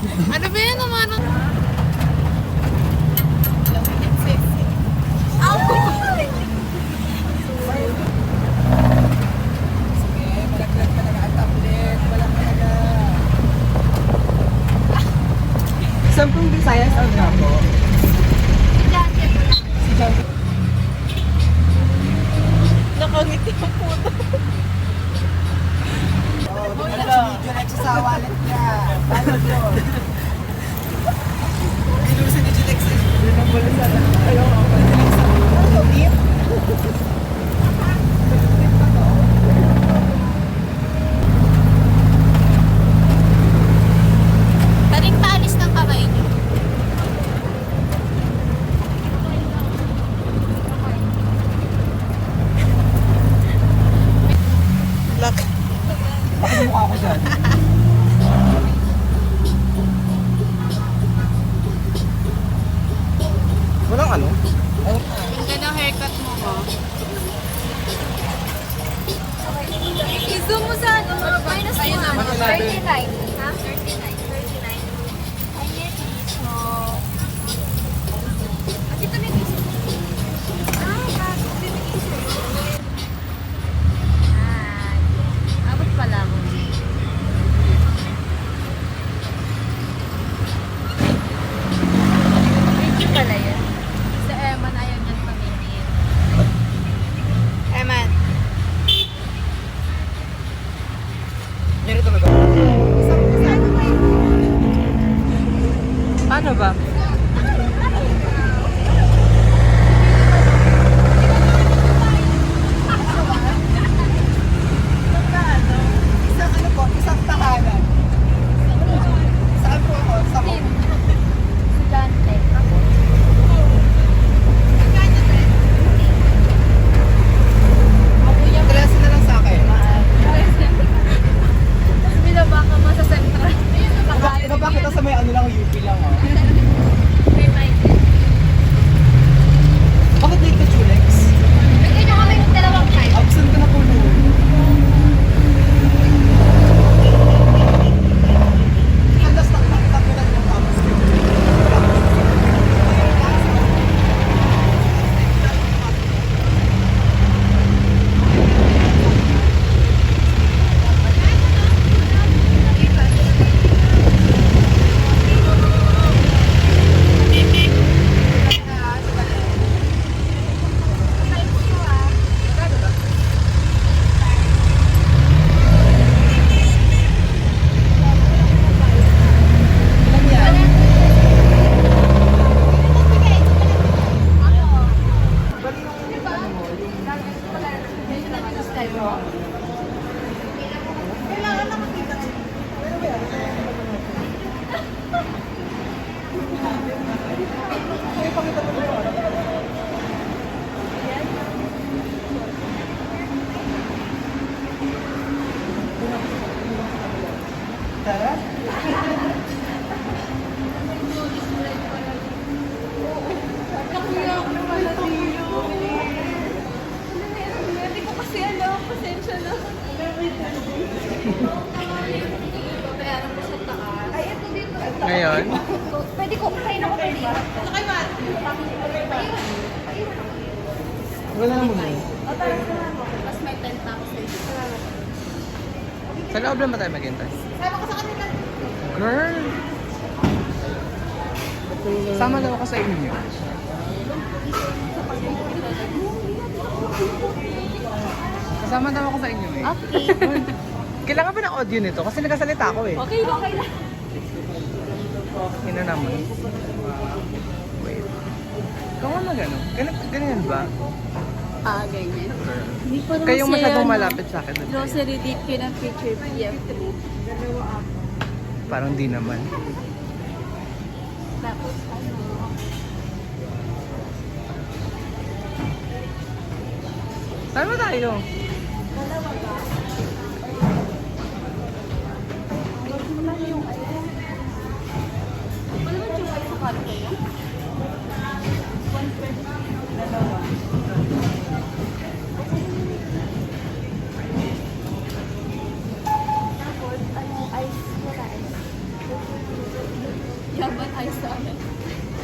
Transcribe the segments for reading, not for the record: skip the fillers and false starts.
Ano ba yan naman? Sampung Visayas ang gapo. Si John. Nakangiti ang puto. Oh, doon na si Julex sa wallet niya. Ano yun? Inusin ni Julex. Yun ang bala sa ayaw ako. Ano, Deep? Taring paalis ng kamay niyo. Look. Bakit mukha ko dyan? Walang ano? Ang ganda ng haircut mo, ha? I-zoom mo sa ano, minus 1. Ayun na, 39. Ha? 39. 39. Ayan, piso. At ito may piso. Ah, bago. Ito may piso. Ay. Abot pala mo. Thank you pala yan. Sa Eman, ayaw niyang paminin. Eman. Yan ito na to. Paano ba? Isang ano po, isang tahanan. Saan po ako? Sa home. Estudyante. Tres na lang sa akin. Tapos binaba ka mo sa central. Ibaba kita sa may ano lang, UP lang oh. May mic. Bakit late ka, Julex? Bigyan niyo kami ng dalawang mic. Absent ka na po noon. Halos takulan yung tapos ko. Ilan yan? Bali yung ano mo, kailangan na makita. Pero ba yan? Ay, pakita mo yung ano. Tara. Hindi ko kasi alam. Pasensya na. Bayaran ko sa taas. Ay, ito dito. Ngayon? Pwede ko. Kain ako pwede. Ano kayo, man? Wala na muna. O, tara, tara mo. Tapos may 10 tapos dito. Sa loob lang ba tayo maghintay? Sama ko sa kanila. Girl! Sama daw ako sa inyo. Kasama daw ako sa inyo eh. Okay. Kailangan ba ng audio nito? Kasi nagkasalita ako eh. Okay lang. Okay lang. Ina naman. Wait. Ikaw nga magano? Ganyan ba? Ah, ganyan. Hindi ko naman Kayong siya, masyadong ano, malapit sa akin. Grocery dip yun ang picture PM. Parang di naman. Tapos ano, Saan ba tayo? wala naman yung sa kanto niya? Tapos, ano, ice, wala ice. Ay, sa amin.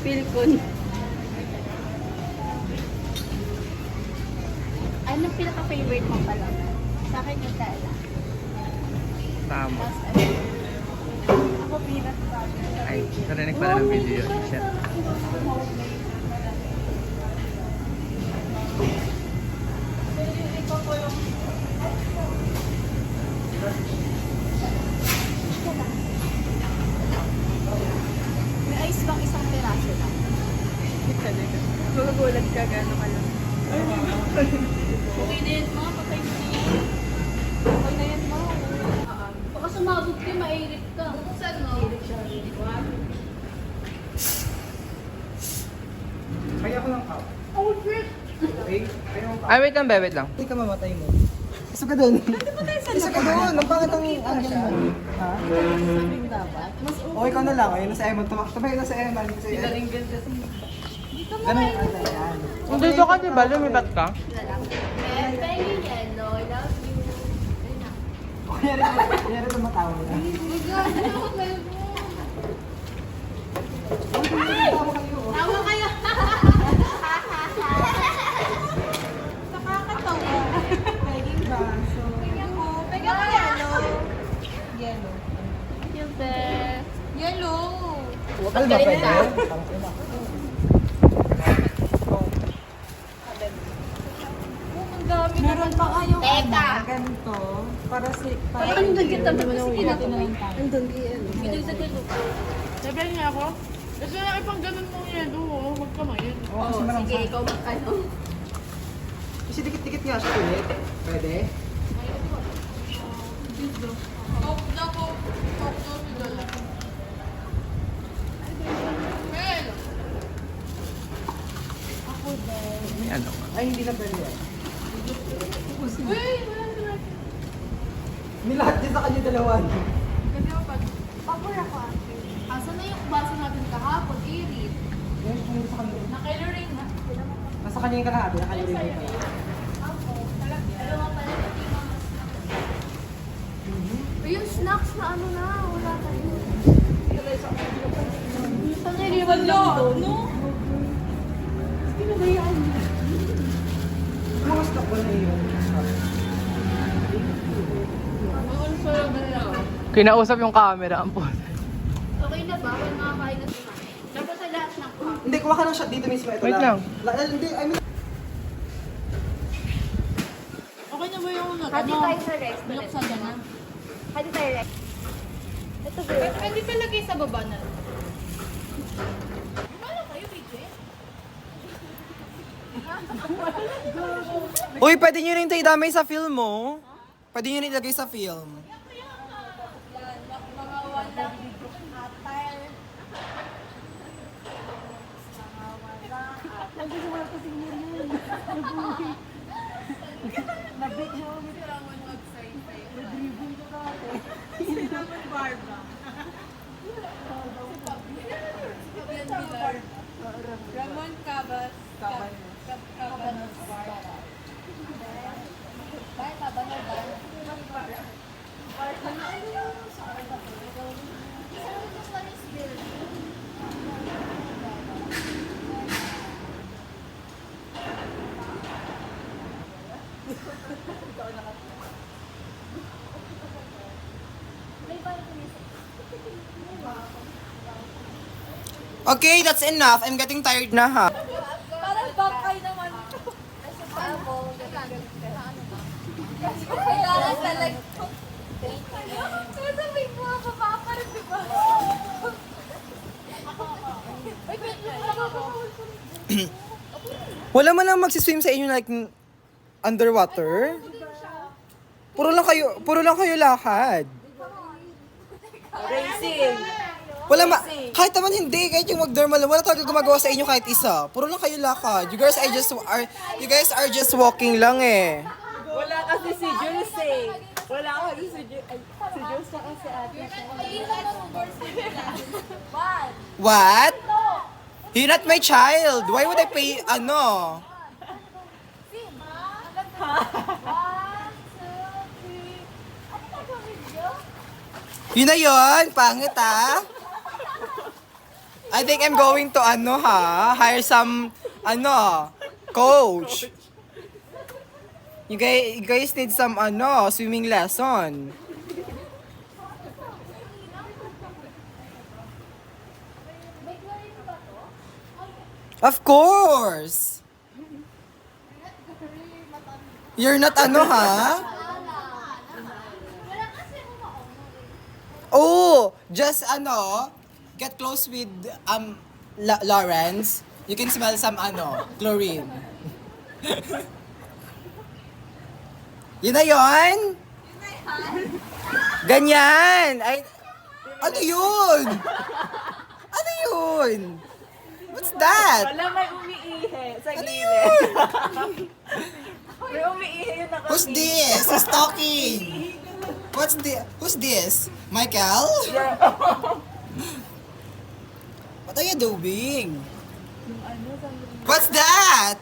Pilkon. Anong pinaka-favorite mo pala? Sa akin yung tela. Tama. Tapos ano? Ako peanut butter. Ay, narinig pala ng video yun. Shit. May ice bang isang piraso lang? Magugulat ka gano'n ka lang. Okay na yan, ma. Patay mo na yan. Okay na yan, ma. Baka sumabog ka, mairit ka. Saan mo? Kaya ko lang ka. Oh, shit! Okay? Kaya ko ka. Ay, wait lang, be, wait lang. Hindi ka mamatay mo. Isa ka doon. Isa ka doon. Ang pangat ang angle mo. Ha? Sabi mo dapat. Mas O, ikaw na lang. Ayun na si Eman. Tabay na si Eman. Daring ganda sa dito mo Ganun. kayo. Ayan. Dito ka, di ba? Lumipat ka? Penny yellow, I love you. Ayun na. Kaya rin tumatawa na. Tawa kayo. Nakakatawa. Peging braso. Tingnan mo. Pega mo yellow. Yellow. Yung best. Yellow. Ano ba pwede? Ang dami Meron pa kayong Teka. ganito. Para si... Parang ang dagit naman kasi kinatuloy. Andun iyan. Ito sa ganun. Sabihan niya ako, kasi na ipang ganun mo yan, oo, magkamayin. Oo, kasi Oh, marang sige, ikaw magkano. Kasi dikit-dikit nga siya ulit. Pwede? Coke na coke. Coke na si Dala. Mel! May ano ka. Ay, hindi na pwede yan. Uy! Wala na. May lahat din sa kanya dalawan. Kasi ako pag... Pabor ako ate. Asa na yung baso natin kahapon? Irit. Yan, kung sa kanya. Nakailoring ha? Nasa kanya yung kalahati. Nakaliri mo pa. Ako. Dalawa pala pati yung mga yung snacks na ano na, wala tayo. Pangiriwan lang doon. No? Pinabayaan niya. Mga stock ba na yun? Ang sarap na lang. Kinausap yung camera, ang puto. Okay na ba? Kung makakain na sila. Dapat sa lahat ng kuha. Hindi, kuha ka ng shot dito mismo. Ito Wait lang. Hindi, I mean... Okay na ba yung ano? Hati tayo sa Rex. Binuksan niya na. Hati tayo Rex. Ito ba? Pwede pa lagay sa baba na lang. Uy, pwede nyo rin ito idamay sa film mo. Pwede nyo rin ilagay sa film. Ramon Cabas. Okay, that's enough. I'm getting tired na ha. Parang bakay naman. Kailangan talaga. Sabi mo ako, baka parang diba? Ay, wait lang. Wala man lang magsiswim sa inyo like underwater. Puro lang kayo lakad. Racing. Wala kahit naman hindi, kahit yung mag-dermal, wala talaga gumagawa sa inyo kahit isa. Puro lang kayo lakad. You guys are just walking lang eh. Wala kasi si Jules eh. Wala kasi si Jules. Ay, si Jules na kasi ate. What? You're not my child. Why would I pay, ano? Yun na yun. Pangit ah. I think I'm going to hire some coach. You guys need some swimming lesson. Of course. You're not Oh, just get close with Lawrence. You can smell some chlorine. Yun na yun? Ganyan. Ay, ano yun? Ano yun? What's that? Wala, may umiihi sa gilid. May umiihi yun na kami. Who's this? Who's talking? Who's this? Michael? What are you doing? What's that?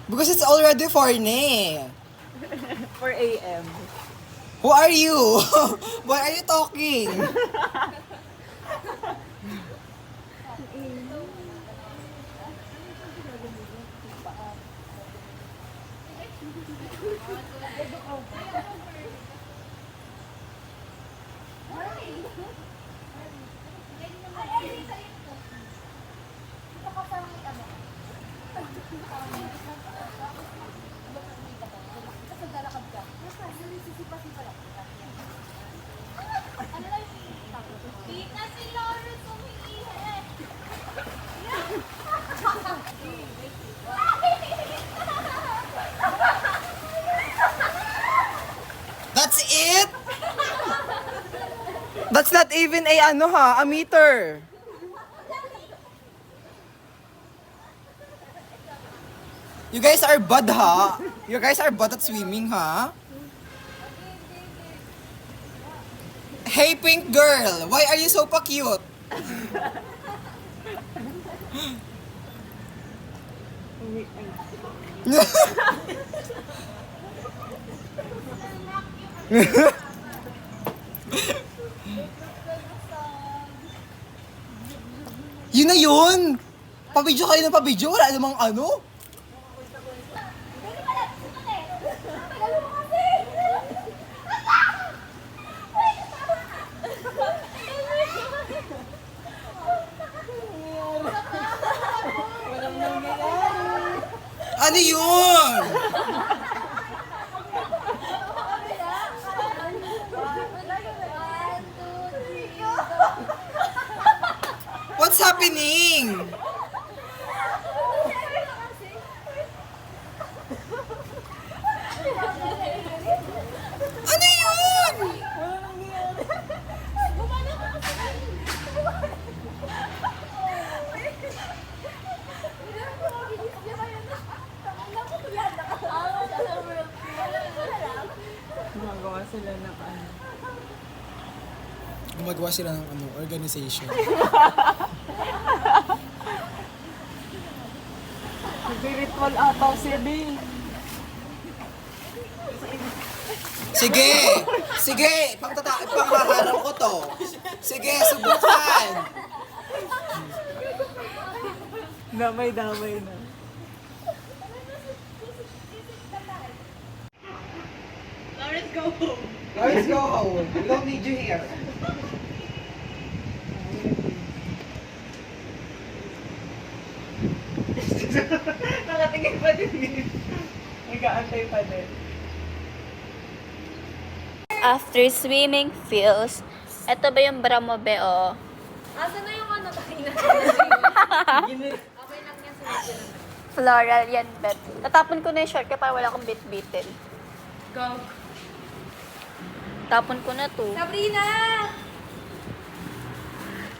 Because it's already 4 na. 4 a.m. Who are you? Why are you talking? Tita, si Lawrence umiihi. That's it? That's not even a meter. You guys are bad, ha? You guys are bad at swimming, ha? Hey, pink girl, why are you so pa-cute? Yun na yun! Pabidyo kayo ng pabidyo, wala namang Ano yun? What's happening? Ano yun? Gumagawa sila ng Gumagawa sila ng organization. Nag-ritual ata si Bill. Sige! Sige! Panghaharap ko to. Sige, subukan! Damay-damay na. Let's go home. We don't need you here. Nakatingin pa din. Nag-aantay pa din. After swimming feels, eto ba yung bra mo, be, oh? Asa na yung kanina? Floral yan, bet. Tatapon ko na yung short kaya para wala akong bit-bitin. Go. Tapon ko na to. Sabrina!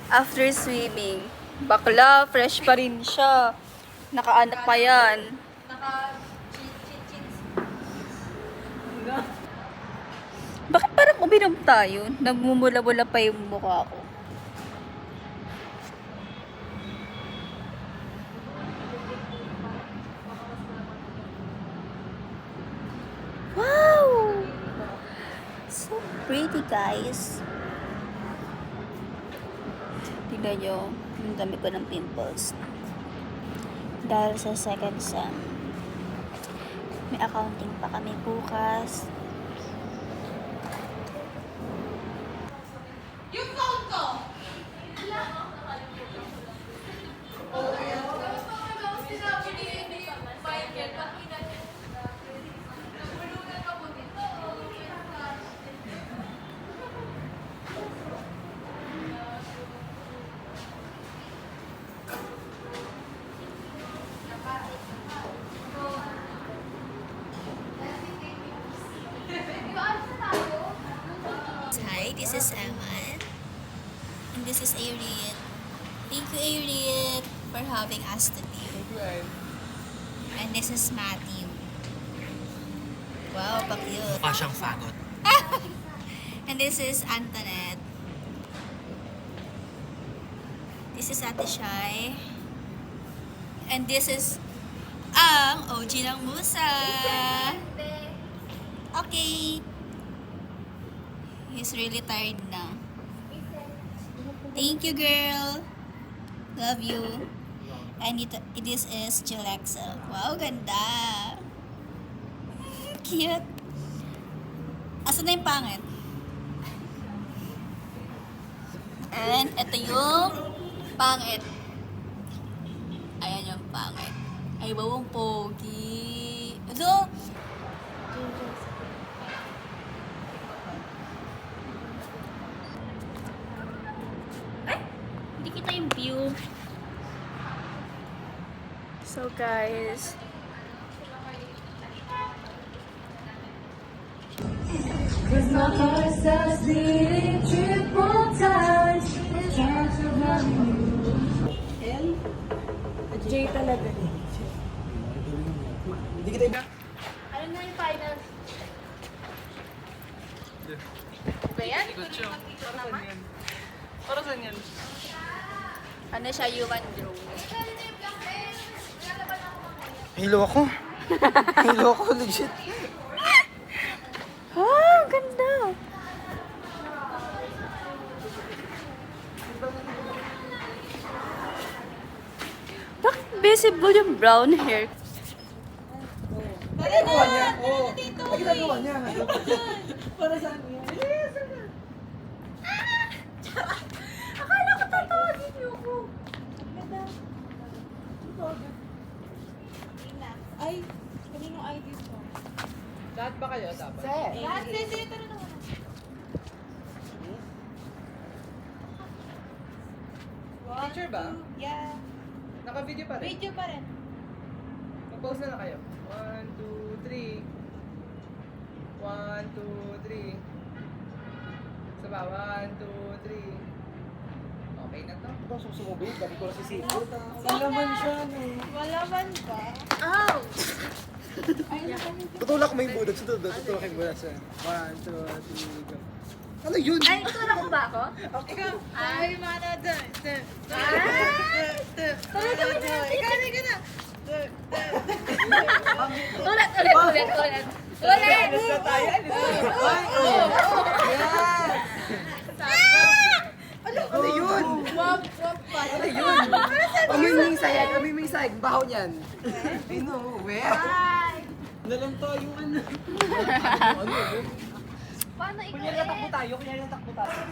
After swimming, bakla, fresh pa rin siya. Nakaanak pa yan. Bakit parang uminom tayo? Nagmumula-mula pa yung mukha ko. pretty, guys. Tignan nyo, yung dami ko ng pimples. Dahil sa second sem. May accounting pa kami bukas. Yung phone ko! Hi, this is Emma. And this is Ariel. Thank you, Ariel, for having us today. And this is Matthew. Wow, pa-cute. Mukha siyang fagot. And this is Antoinette. This is Ate Shai. And this is ang OG ng Musa. Okay. He's really tired now. Thank you, girl. Love you. And this is Jilexa. Wow, ganda. Cute. Asan na yung pangit? And ito yung pangit. Ayan yung pangit. Ay, bawang pogi. Ito. Ay, hindi kita yung view. So guys, J talaga. Hindi kita iba. Ano na yung final? Ba yan? Para saan yan? ano siya, human drone. Hilo ako. Hilo ako, legit. Ah, ganda. Bakit visible yung brown hair? Ay, ginagawa niya. Oo. Ay, ginagawa niya. Para saan yun? Akala ko tatawagin niyo ko. Ay, kanino ID ko? Lahat ba kayo dapat? Lahat, sige, tara na muna. Picture ba? Yeah. Naka-video pa rin? Video pa rin. Mag-pause na lang kayo. 1, 2, 3. 1, 2, 3. Isa ba? 1, 2, 3. Okay na to. Ito, susumubig. Dami ko na si Sipot. Malaman siya, no? Wala man ba? Tutulak mo yung budak. Tutulak yung budak siya. 1, 2, 3, go. Ano yun? Ay, tulak ko ba ako? Ikaw. Ay, mana. Ikaw na. Ulit. Alis na tayo. Alis na. Ano yun? Wap pa. Ano yun? Aming sayag. Aming sayag. Bahaw niyan. Dino, where? Nalang tayo ano. Ano yun? Paano ikaw Kunyari natakbo tayo.